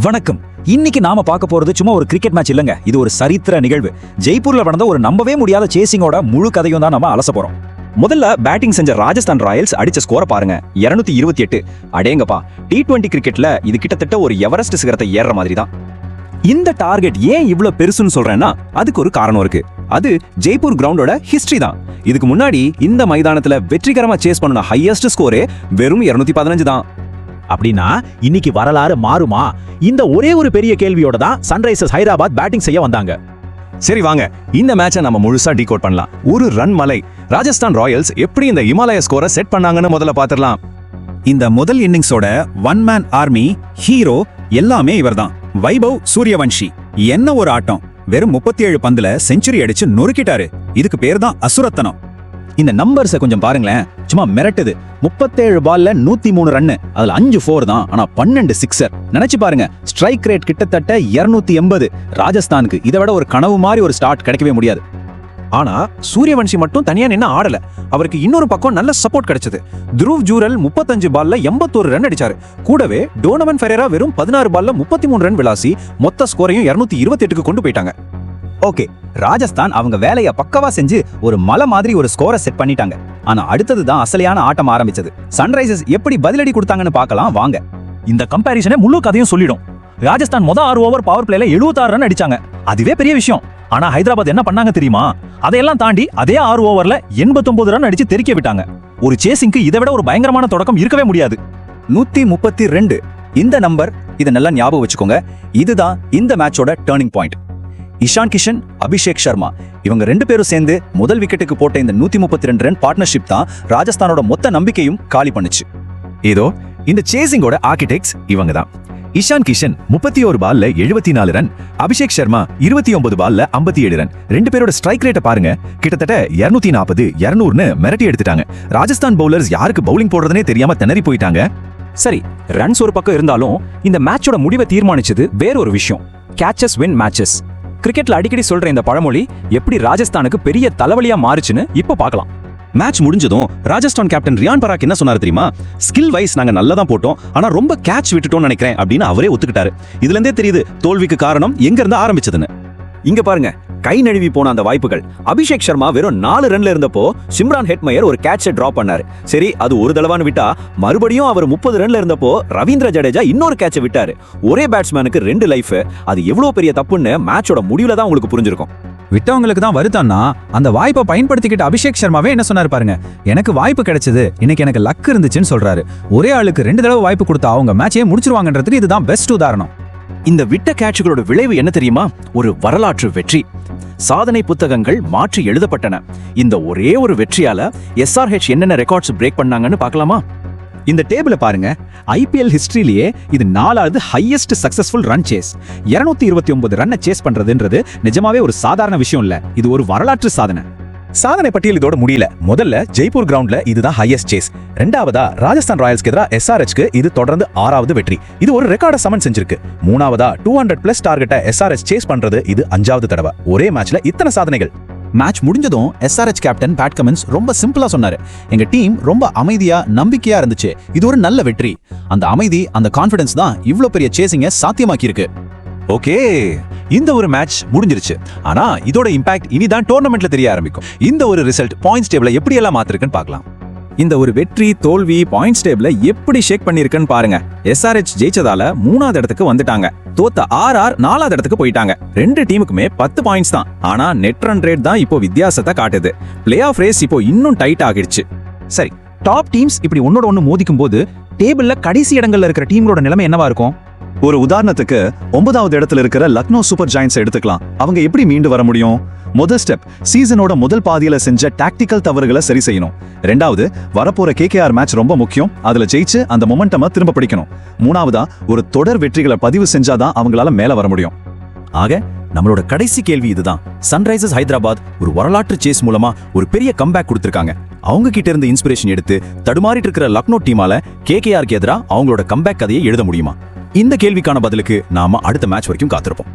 வணக்கம். இன்னைக்கு நாம பார்க்க போறது சும்மா ஒரு கிரிக்கெட் மேட்ச் இல்லங்க. இது ஒரு சரித்திர நிகழ்வு. ஜெய்ப்பூர்ல நடந்த ஒரு நம்பவே முடியாத சேசிங்கோட முழு கதையும் தான் நம்ம அலச போறோம். முதல்ல பேட்டிங் செஞ்ச ராஜஸ்தான் ராயல்ஸ் அடிச்ச ஸ்கோரை பாருங்க, 228. அடேங்கப்பா, T20 கிரிக்கெட்ல இது கிட்டத்தட்ட ஒரு எவரெஸ்ட் சிகரத்தை ஏறுற மாதிரி தான். இந்த டார்கெட் ஏன் இவ்ளோ பெருசுன்னு சொல்றேன்னா அதுக்கு ஒரு காரணம் இருக்கு. அது ஜெய்ப்பூர் கிரவுண்டோட ஹிஸ்டரி தான். இதுக்கு முன்னாடி இந்த மைதானத்துல வெற்றிகரமா சேஸ் பண்ண ஹையஸ்ட் ஸ்கோரே வெறும் 215 தான். அப்படின்னா இன்னைக்கு வரலாறு மாறுமா? இந்த ஒரே ஒரு பெரிய கேள்வியோட தான் சன்ரைசர்ஸ் ஹைதராபாத் பேட்டிங் செய்ய வந்தாங்க. சரி வாங்க, இந்த மேட்சை நம்ம முழுசா டீகோட் பண்ணலாம். ஒரு ரன் மலை ராஜஸ்தான் ராயல்ஸ் எப்படி இந்த இமாலய ஸ்கோரை செட் பண்ணாங்கன்னு முதல்ல பாத்துடலாம். இந்த முதல் இன்னிங்ஸோட ஒன் மேன் ஆர்மி ஹீரோ எல்லாமே இவர்தான், வைபவ் சூரியவன்ஷி. என்ன ஒரு ஆட்டம்! வெறும் 37 பந்துல செஞ்சுரி அடிச்சு நொறுக்கிட்டாரு. இதுக்கு பேர் தான் அசுரத்தனம். இந்த நம்பர்ஸை கொஞ்சம் பாருங்களேன், சும்மா மிரட்டுது. 37 பால்ல 103 ரன், அதுல 5 4 தான், ஆனா 12 சிக்ஸர். நினைச்சு பாருங்க, ஸ்ட்ரைக் ரேட் கிட்டத்தட்ட 280. ராஜஸ்தானுக்கு இதை விட ஒரு கனவு மாதிரி ஒரு ஸ்டார்ட் கிடைக்கவே முடியாது. ஆனா சூரியவன்ஷி மட்டும் தனியா நின்னு ஆடல. அவருக்கு இன்னொரு பக்கம் நல்ல சப்போர்ட் கிடைச்சது. துருவ் ஜூரல் 35 பால்ல 81 ரன் அடிச்சாரு. கூடவே டோனவன் ஃபெரேரா வெறும் 16 பால்ல 33 ரன் விளாசி மொத்த ஸ்கோரையும் 228க்கு கொண்டு போயிட்டாங்க. ஓகே, ராஜஸ்தான் அவங்க வேலையை பக்கவா செஞ்சு ஒரு மலை மாதிரி ஒரு ஸ்கோரை செட் பண்ணிட்டாங்க. ஆனா அடுத்தது தான் அசலையான ஆட்டம் ஆரம்பிச்சது. சன்ரைசர்ஸ் எப்படி பதிலடி கொடுத்தாங்கன்னு பார்க்கலாம் வாங்க. இந்த கம்பேரிசனே முழு கதையும் சொல்லிடும். ராஜஸ்தான் மொத 6 ஓவர் பவர் பிளேல 76 ரன் அடிச்சாங்க. அதுவே பெரிய விஷயம். ஆனா ஹைதராபாத் என்ன பண்ணாங்க தெரியுமா? அதையெல்லாம் தாண்டி அதே 6 ஓவர்ல 89 ரன் அடிச்சு தெறிக்க விட்டாங்க. ஒரு சேசிங்க்கு இதை விட ஒரு பயங்கரமான தொடக்கம் இருக்கவே முடியாது. 132 இந்த நம்பர், இதை நல்லா ஞாபகம் வச்சுக்கோங்க. இதுதான் இந்த மேட்சோட டர்னிங் பாயிண்ட். இஷான் கிஷன், அபிஷேக் சர்மா இவங்க 2 பேரும் சேர்ந்து முதல் விக்கெட்டுக்கு போட்ட இந்த 132 ரன் பார்ட்னர்ஷிப் தான் ராஜஸ்தானோட மொத்த நம்பிக்கையும் காலி பண்ணுச்சு. ஏதோ இந்த சேசிங்கோட ஆர்கிடெக்ட்ஸ் இவங்க தான். இஷான் கிஷன் 31 பால்ல 74 ரன், அபிஷேக் சர்மா 29 பால்ல 57 ரன். 2 பேரோட ஸ்ட்ரைக் ரேட்டை பாருங்க, கிட்டத்தட்ட 240 200ன்னு மிரட்டி எடுத்துட்டாங்க. ராஜஸ்தான் பவுலர்ஸ் யாருக்கு பவுலிங் போடுறதுனே தெரியாம திணறி போயிட்டாங்க. சரி, ரன்ஸ் ஒரு பக்கம் இருந்தாலும் இந்த மேட்சோட முடிவை தீர்மானிச்சது வேற ஒரு விஷயம். கேட்சஸ் வின் மேட்சஸ். கிரிக்கெட்ல அடிக்கடி சொல்ற இந்த பழமொழி எப்படி ராஜஸ்தானுக்கு பெரிய தலைவலியா மாறுச்சுன்னு இப்ப பார்க்கலாம். மேட்ச் முடிஞ்சதும் ராஜஸ்தான் கேப்டன் ரியான் பராக் என்ன சொன்னாரு தெரியுமா? ஸ்கில் வைஸ் நாங்க நல்லா தான் போட்டோம், ஆனா ரொம்ப கேட்ச் விட்டுட்டோம்னு நினைக்கிறேன் அப்படின்னு அவரே ஒத்துக்கிட்டாரு. இதுல இருந்தே தெரியுது தோல்விக்கு காரணம் எங்க இருந்து ஆரம்பிச்சதுன்னு. இங்க பாருங்க, கை நழுவி போன அந்த வாய்ப்புகள். அபிஷேக் சர்மா வெறும் 4 ரன்ல இருந்தப்போ சிம்ரான் ஹெட்மயர் ஒரு கேட்சை டிராப் பண்ணாரு. சரி, அது ஒரு தடவான்னு விட்டா, மறுபடியும் அவர் 30 ரன்ல இருந்தப்போ ரவீந்திர ஜடேஜா இன்னொரு கேட்சை விட்டாரு. ஒரே பேட்ஸ்மேனுக்கு 2 லைஃப். அது எவ்வளவு பெரிய தப்புன்னு மேட்சோட முடிவுல தான் உங்களுக்கு புரிஞ்சிருக்கும். விட்டவங்களுக்கு தான் வருத்தான்னா அந்த வாய்ப்பை பயன்படுத்திக்கிட்ட அபிஷேக் சர்மாவே என்ன சொன்னாரு பாருங்க, எனக்கு வாய்ப்பு கிடைச்சது, இன்னைக்கு எனக்கு லக் இருந்துச்சுன்னு சொல்றாரு. ஒரே ஆளுக்கு 2 தடவை வாய்ப்பு கொடுத்தா அவங்க மேட்சே முடிச்சிருவாங்கன்றதுக்கு இதுதான் பெஸ்ட் உதாரணம். இந்த விட்ட கேட்சுகளோட விளைவு என்ன தெரியுமா? ஒரு வரலாற்று வெற்றி. சாதனை புத்தகங்கள் மாற்றி எழுதப்பட்டன. இந்த ஒரே ஒரு வெற்றியால SRH என்னென்ன ரெக்கார்ட்ஸ் பிரேக் பண்ணாங்கன்னு பார்க்கலாமா? இந்த டேபிள பாருங்க, IPL ஹிஸ்டரியிலேயே இது 4வது ஹையஸ்ட் சக்சஸ்ஃபுல் ரன் சேஸ். 229 ரன்னை சேஸ் பண்றதுன்றது நிஜமாவே ஒரு சாதாரண விஷயம் இல்ல, இது ஒரு வரலாற்று சாதனை. சாதனை பட்டியல் இதோட முடியல. முதல்ல ஜெய்ப்பூர் கிரவுண்ட்ல இதுதான் ஹையஸ்ட் சேஸ். ரெண்டாவதா ராஜஸ்தான் ராயல்ஸ்க்கு எதிராக SRHக்கு இது தொடர்ந்து 6வது வெற்றி. இது ஒரு ரெக்கார்டை சமன் செஞ்சிருக்கு. மூணாவதா 200+ டார்கெட்டை SRH சேஸ் பண்றது இது 5வது தடவை. ஒரே மேட்ச்ல இத்தனை சாதனைகள். மேட்ச் முடிஞ்சதும் SRH கேப்டன் பேட் கமின்ஸ் ரொம்ப சிம்பிளா சொன்னாரு, எங்க டீம் ரொம்ப அமைதியா நம்பிக்கையா இருந்துச்சு, இது ஒரு நல்ல வெற்றி. அந்த அமைதி, அந்த கான்ஃபிடன்ஸ் தான் இவ்ளோ பெரிய சேசிங்க சாத்தியமாக்கி இருக்கு. ஓகே, இந்த ஒரு மேட்ச் முடிஞ்சிருச்சு. ஆனா இதோட இம்பாக்ட் இனிதான் டோர்னமெண்ட்ல தெரிய ஆரம்பிக்கும். இந்த ஒரு ரிசல்ட் பாயிண்ட்ஸ் டேபிள எப்படி எல்லாம் மாத்திருக்குன்னு பார்க்கலாம். இந்த ஒரு வெற்றி தோல்வி பாயிண்ட்ஸ் டேபிள எப்படி ஷேக் பண்ணிருக்குன்னு பாருங்க. SRH ஜெயிச்சதால 3வது இடத்துக்கு வந்துட்டாங்க. தோத்த RR 4வது இடத்துக்கு போயிட்டாங்க. 2 டீமுக்குமே 10 பாயிண்ட்ஸ் தான். ஆனா நெட் ரன் ரேட் தான் இப்போ வித்தியாசத்தை காட்டுது. பிளே ஆஃப் ரேஸ் இப்போ இன்னும் டைட் ஆகிடுச்சு. சரி, டாப் டீம்ஸ் இப்படி ஒன்னோட ஒன்னு மோதிக்கும் போது டேபிள்ல கடைசி இடங்கள்ல இருக்கிற டீம்களோட நிலைமை என்னவா இருக்கும்? ஒரு உதாரணத்துக்கு 9வது இடத்துல இருக்கிற லக்னோ சூப்பர் ஜாயண்ட்ஸ் எடுத்துக்கலாம். அவங்க எப்படி மீண்டு வர முடியும்? முதல் ஸ்டெப், சீசனோட முதல் பாதியில செஞ்ச டாக்டிக்கல் தவறுகளை சரி செய்யணும். ரெண்டாவது, வரப்போற KKR மேட்ச் ரொம்ப முக்கியம், அதுல ஜெயிச்சு அந்த மொமெண்டமை திரும்ப பிடிக்கணும். மூணாவதா, ஒரு தொடர் வெற்றிகளை பதிவு செஞ்சாதான் அவங்களால மேல வர முடியும். ஆக நம்மளோட கடைசி கேள்வி இதுதான். சன்ரைசர்ஸ் ஹைதராபாத் ஒரு வரலாற்று சேஸ் மூலமா ஒரு பெரிய கம்பேக் கொடுத்திருக்காங்க. அவங்க கிட்ட இருந்து இன்ஸ்பிரேஷன் எடுத்து தடுமாறிட்டு இருக்கிற லக்னோ டீமால KKRக்கு எதிராக அவங்களோட கம்பேக் கதையை எழுத முடியுமா? இந்த கேள்விக்கான பதிலுக்கு நாம அடுத்த மேட்ச் வரைக்கும் காத்திருப்போம்.